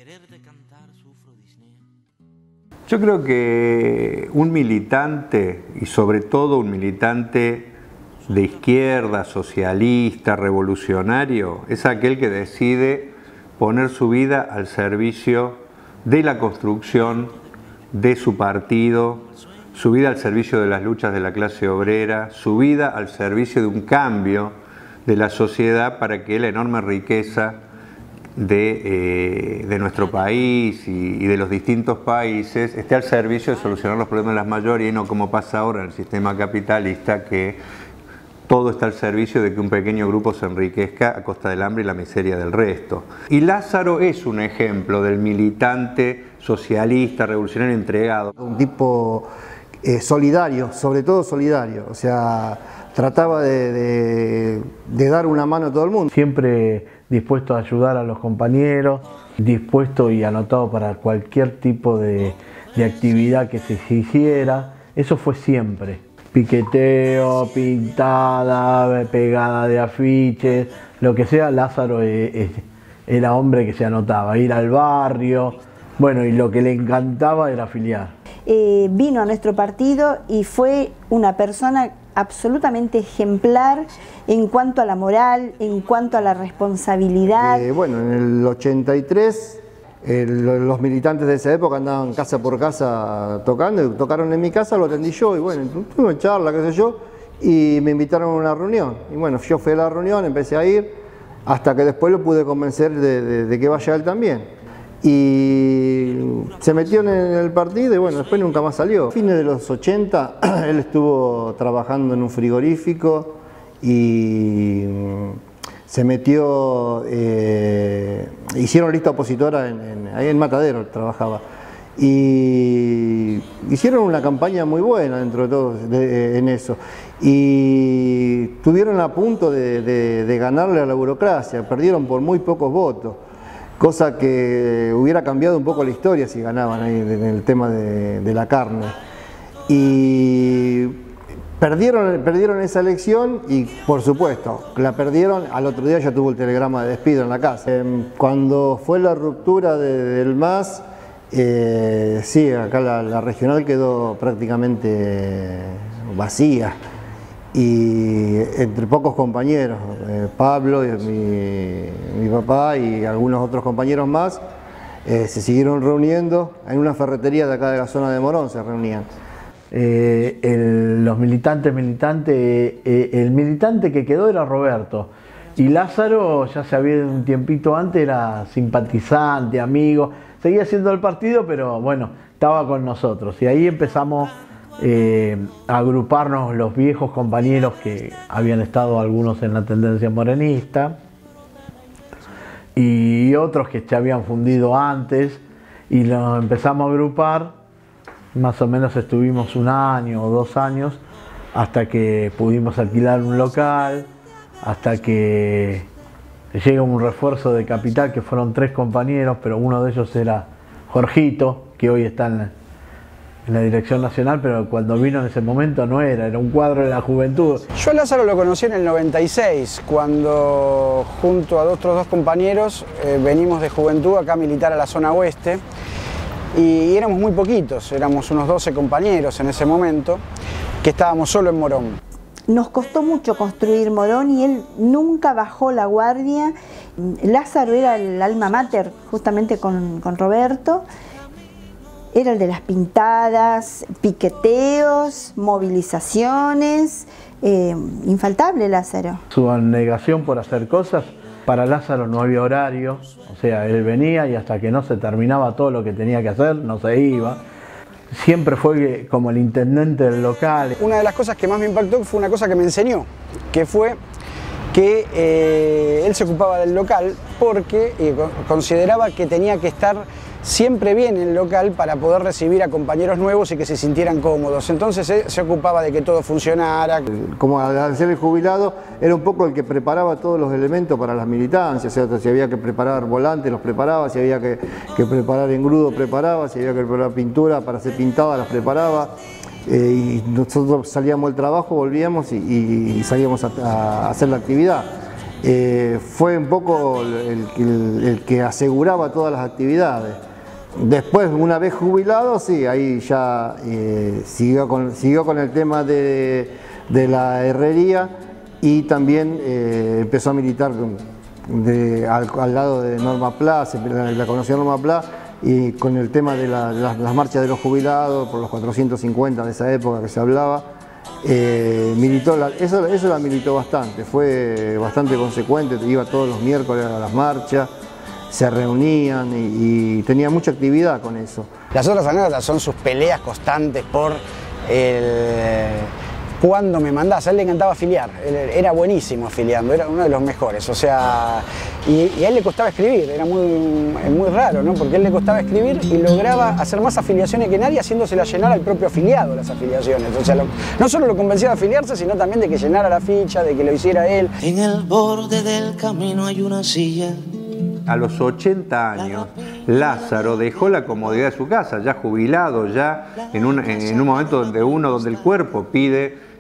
quererte cantar sufro disnea. Yo creo que un militante, y sobre todo un militante de izquierda, socialista, revolucionario, es aquel que decide poner su vida al servicio de la construcción de su partido, su vida al servicio de las luchas de la clase obrera, su vida al servicio de un cambio de la sociedad para que la enorme riqueza de nuestro país y de los distintos países esté al servicio de solucionar los problemas de las mayorías y no como pasa ahora en el sistema capitalista, que todo está al servicio de que un pequeño grupo se enriquezca a costa del hambre y la miseria del resto. Y Lázaro es un ejemplo del militante socialista, revolucionario entregado. Un tipo solidario, sobre todo solidario, o sea, trataba de dar una mano a todo el mundo. Siempre dispuesto a ayudar a los compañeros, dispuesto y anotado para cualquier tipo de actividad que se hiciera. Eso fue siempre. Piqueteo, pintada, pegada de afiches, lo que sea. Lázaro era hombre que se anotaba, ir al barrio, bueno, y lo que le encantaba era afiliar. Vino a nuestro partido y fue una persona absolutamente ejemplar en cuanto a la moral, en cuanto a la responsabilidad. Bueno, en el 83 los militantes de esa época andaban casa por casa tocando, y tocaron en mi casa, lo atendí yo, y bueno, tuvimos charla, qué sé yo, y me invitaron a una reunión. Y bueno, yo fui a la reunión, empecé a ir, hasta que después lo pude convencer de que vaya él también. Y se metió en el partido y bueno, después nunca más salió. A fines de los 80 él estuvo trabajando en un frigorífico y se metió, hicieron lista opositora ahí en Matadero trabajaba, y hicieron una campaña muy buena dentro de todo en eso, y estuvieron a punto de ganarle a la burocracia, perdieron por muy pocos votos, cosa que hubiera cambiado un poco la historia si ganaban ahí en el tema de la carne. Y perdieron esa elección y, por supuesto, la perdieron. Al otro día ya tuvo el telegrama de despido en la casa. Cuando fue la ruptura del MAS, sí, acá la regional quedó prácticamente vacía. Y entre pocos compañeros, Pablo, mi papá y algunos otros compañeros más, se siguieron reuniendo en una ferretería de acá de la zona de Morón, se reunían. Los militantes, el militante que quedó era Roberto, y Lázaro ya se había un tiempito antes, era simpatizante, amigo, seguía siendo del partido, pero bueno, estaba con nosotros, y ahí empezamos a agruparnos los viejos compañeros que habían estado algunos en la tendencia morenista y otros que se habían fundido antes, y los empezamos a agrupar. Más o menos estuvimos 1 año o 2 años hasta que pudimos alquilar un local, hasta que llega un refuerzo de capital, que fueron 3 compañeros, pero uno de ellos era Jorgito, que hoy está en la dirección nacional, pero cuando vino en ese momento no era un cuadro de la juventud. Yo a Lázaro lo conocí en el 96, cuando junto a otros 2 compañeros venimos de juventud acá a militar a la zona oeste, y éramos muy poquitos, éramos unos 12 compañeros en ese momento, que estábamos solo en Morón. Nos costó mucho construir Morón y él nunca bajó la guardia. Lázaro era el alma mater justamente con Roberto, era el de las pintadas, piqueteos, movilizaciones, infaltable Lázaro. Su abnegación por hacer cosas. Para Lázaro no había horario, o sea, él venía y hasta que no se terminaba todo lo que tenía que hacer, no se iba. Siempre fue como el intendente del local. Una de las cosas que más me impactó fue una cosa que me enseñó, que fue que él se ocupaba del local porque consideraba que tenía que estar siempre bien en el local para poder recibir a compañeros nuevos y que se sintieran cómodos. Entonces se ocupaba de que todo funcionara. Como al ser el jubilado, era un poco el que preparaba todos los elementos para las militancias, o sea, si había que preparar volantes, los preparaba, si había que preparar engrudo, preparaba, si había que preparar pintura para hacer pintada, las preparaba. Y nosotros salíamos del trabajo, volvíamos y salíamos a hacer la actividad. fue un poco el que aseguraba todas las actividades. Después, una vez jubilado, sí, ahí ya siguió con el tema de la herrería y también empezó a militar al lado de Norma Pla, la conoció Norma Pla, y con el tema de las marchas de los jubilados, por los 450 de esa época que se hablaba, militó, eso la militó bastante, fue bastante consecuente, iba todos los miércoles a las marchas, se reunían y tenía mucha actividad con eso. Las otras anécdotas son sus peleas constantes por cuándo me mandás. A él le encantaba afiliar, él era buenísimo afiliando, era uno de los mejores, o sea, y a él le costaba escribir, era muy raro, ¿no? Porque a él le costaba escribir y lograba hacer más afiliaciones que nadie, haciéndosela llenar al propio afiliado las afiliaciones. O sea, no solo lo convencía de afiliarse, sino también de que llenara la ficha, de que lo hiciera él. En el borde del camino hay una silla. A los 80 años, Lázaro dejó la comodidad de su casa, ya jubilado, ya en un momento donde el cuerpo pide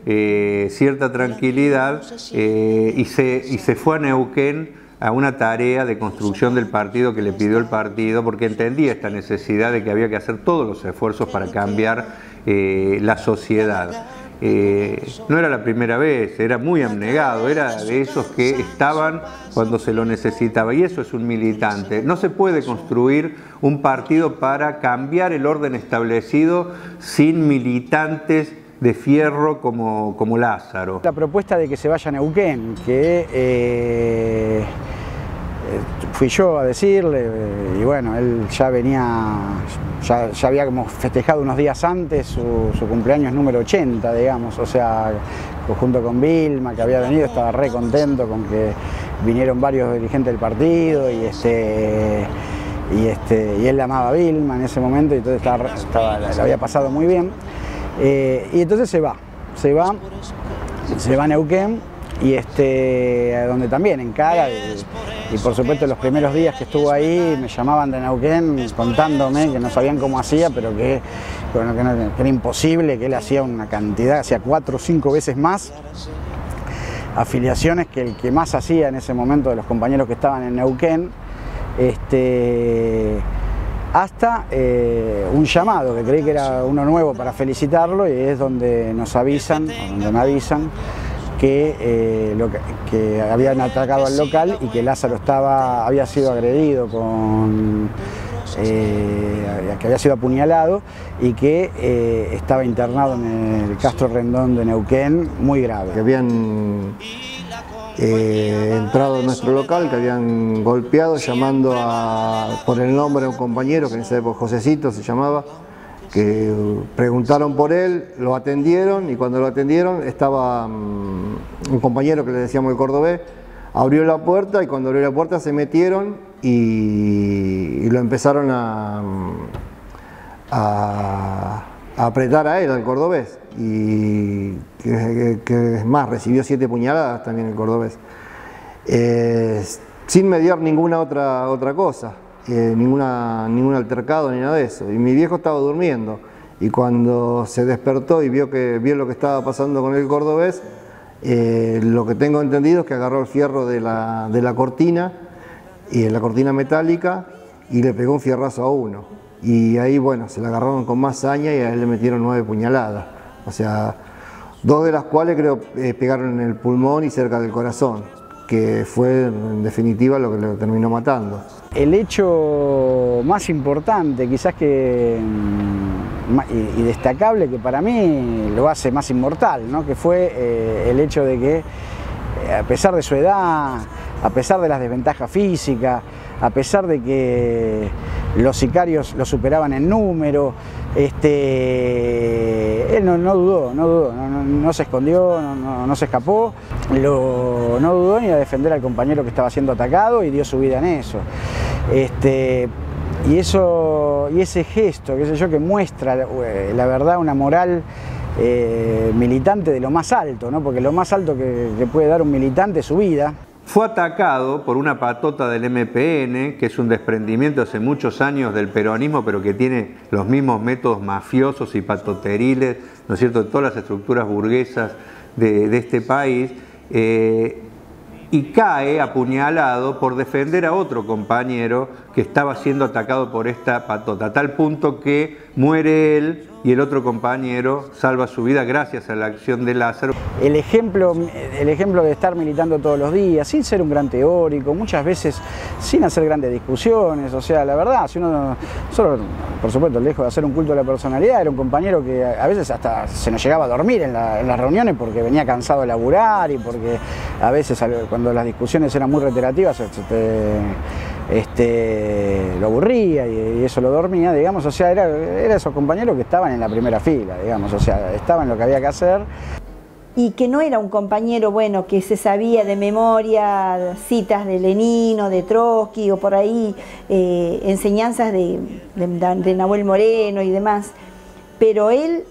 cierta tranquilidad, y se fue a Neuquén a una tarea de construcción del partido que le pidió el partido, porque entendía esta necesidad de que había que hacer todos los esfuerzos para cambiar la sociedad. No era la primera vez, era muy abnegado, era de esos que estaban cuando se lo necesitaba, y eso es un militante. No se puede construir un partido para cambiar el orden establecido sin militantes de fierro como Lázaro. La propuesta de que se vaya a Neuquén, que fui yo a decirle, y bueno, él ya había como festejado unos días antes su cumpleaños número 80, digamos, o sea, junto con Vilma, que había venido, estaba re contento con que vinieron varios dirigentes del partido, y él la amaba a Vilma en ese momento, y entonces la había pasado muy bien, y entonces se va a Neuquén, y donde también encara, y por supuesto los primeros días que estuvo ahí me llamaban de Neuquén contándome que no sabían cómo hacía, pero que era imposible, que él hacía una cantidad, hacía 4 o 5 veces más afiliaciones que el que más hacía en ese momento de los compañeros que estaban en Neuquén, hasta un llamado que creí que era uno nuevo para felicitarlo, y es donde nos avisan, donde me avisan que habían atacado al local y que Lázaro había sido agredido, que había sido apuñalado, y que estaba internado en el Castro Rendón de Neuquén muy grave. Que habían entrado en nuestro local, que habían golpeado llamando por el nombre de un compañero que en esa época Josecito se llamaba, que preguntaron por él, lo atendieron, y cuando lo atendieron estaba un compañero que le decíamos el cordobés, abrió la puerta, y cuando abrió la puerta se metieron y lo empezaron a apretar a él, al cordobés, y que es más, recibió 7 puñaladas también el cordobés, sin mediar ninguna otra cosa. Ningún altercado ni nada de eso, y mi viejo estaba durmiendo, y cuando se despertó y vio lo que estaba pasando con el cordobés, lo que tengo entendido es que agarró el fierro de la cortina, y la cortina metálica, y le pegó un fierrazo a uno, y ahí bueno, se la agarraron con más saña y a él le metieron 9 puñaladas, o sea, 2 de las cuales creo pegaron en el pulmón y cerca del corazón, que fue en definitiva lo que lo terminó matando. El hecho más importante, quizás y destacable, que para mí lo hace más inmortal, ¿no? Que fue el hecho de que, a pesar de su edad, a pesar de las desventajas físicas, a pesar de que los sicarios lo superaban en número, él no dudó, no se escondió, no se escapó, no dudó ni a defender al compañero que estaba siendo atacado, y dio su vida en eso. Y ese gesto, qué sé yo, que muestra la verdad, una moral militante de lo más alto, ¿no? Porque lo más alto que puede dar un militante es su vida. Fue atacado por una patota del MPN, que es un desprendimiento hace muchos años del peronismo, pero que tiene los mismos métodos mafiosos y patoteriles, ¿no es cierto?, de todas las estructuras burguesas de este país. y cae apuñalado por defender a otro compañero que estaba siendo atacado por esta patota, a tal punto que muere él y el otro compañero salva su vida gracias a la acción de Lázaro. El ejemplo de estar militando todos los días, sin ser un gran teórico, muchas veces sin hacer grandes discusiones, o sea, la verdad, si uno, solo, por supuesto, lejos de hacer un culto a la personalidad, era un compañero que a veces hasta se nos llegaba a dormir en las reuniones porque venía cansado de laburar y porque a veces cuando las discusiones eran muy reiterativas lo aburría y eso lo dormía, digamos, o sea, era esos compañeros que estaban en la primera fila, digamos, o sea, estaban en lo que había que hacer. Y que no era un compañero, bueno, que se sabía de memoria citas de Lenin o de Trotsky o por ahí enseñanzas de Nahuel Moreno y demás, pero él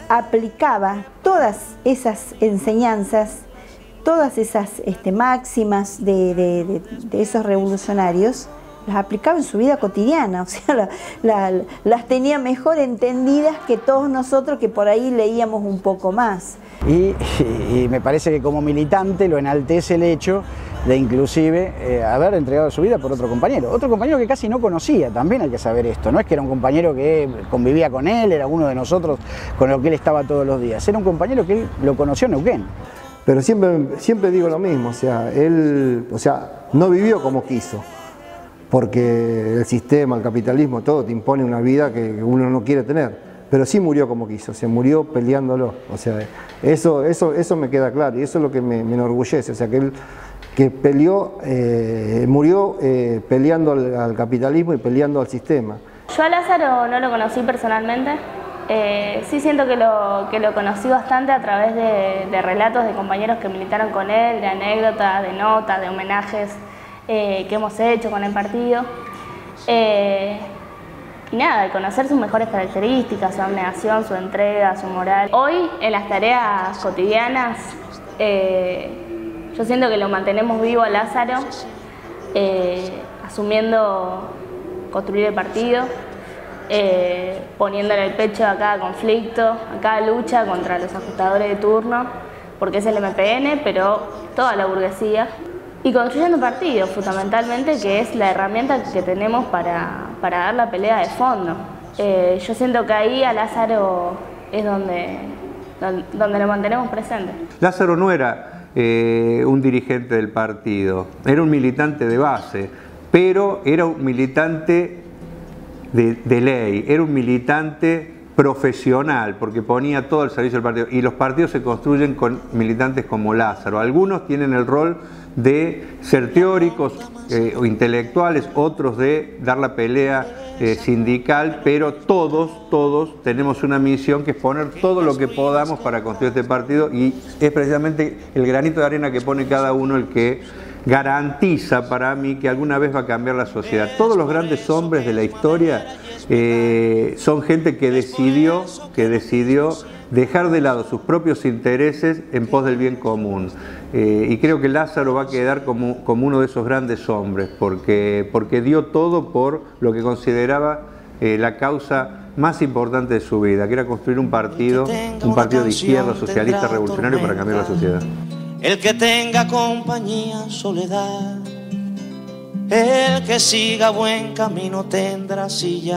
aplicaba todas esas enseñanzas, todas esas máximas de esos revolucionarios, las aplicaba en su vida cotidiana, o sea, las tenía mejor entendidas que todos nosotros que por ahí leíamos un poco más. Y me parece que como militante lo enaltece el hecho de inclusive haber entregado su vida por otro compañero que casi no conocía, también hay que saber esto, no es que era un compañero que convivía con él, era uno de nosotros con lo que él estaba todos los días, era un compañero que él lo conoció en Neuquén. Pero siempre digo lo mismo, o sea, él no vivió como quiso, porque el sistema, el capitalismo, todo te impone una vida que uno no quiere tener, pero sí murió como quiso, se murió peleándolo, o sea, eso me queda claro y eso es lo que me enorgullece, o sea, que él murió peleando al capitalismo y peleando al sistema. Yo a Lázaro no lo conocí personalmente. Sí siento que lo conocí bastante a través de relatos de compañeros que militaron con él, de anécdotas, de notas, de homenajes que hemos hecho con el partido. Y nada, de conocer sus mejores características, su abnegación, su entrega, su moral. Hoy, en las tareas cotidianas, yo siento que lo mantenemos vivo a Lázaro, asumiendo construir el partido. Poniéndole el pecho a cada conflicto, a cada lucha contra los ajustadores de turno, porque es el MPN, pero toda la burguesía, y construyendo partidos fundamentalmente, que es la herramienta que tenemos para dar la pelea de fondo. Yo siento que ahí a Lázaro es donde lo mantenemos presente. Lázaro no era un dirigente del partido, era un militante de base, pero era un militante de ley, era un militante profesional porque ponía todo al servicio del partido y los partidos se construyen con militantes como Lázaro. Algunos tienen el rol de ser teóricos o intelectuales, otros de dar la pelea sindical, pero todos tenemos una misión que es poner todo lo que podamos para construir este partido y es precisamente el granito de arena que pone cada uno el que garantiza para mí que alguna vez va a cambiar la sociedad. Todos los grandes hombres de la historia son gente que decidió dejar de lado sus propios intereses en pos del bien común. Y creo que Lázaro va a quedar como uno de esos grandes hombres, porque dio todo por lo que consideraba la causa más importante de su vida, que era construir un partido de izquierda, socialista, revolucionario para cambiar la sociedad. El que tenga compañía, soledad, el que siga buen camino tendrá silla.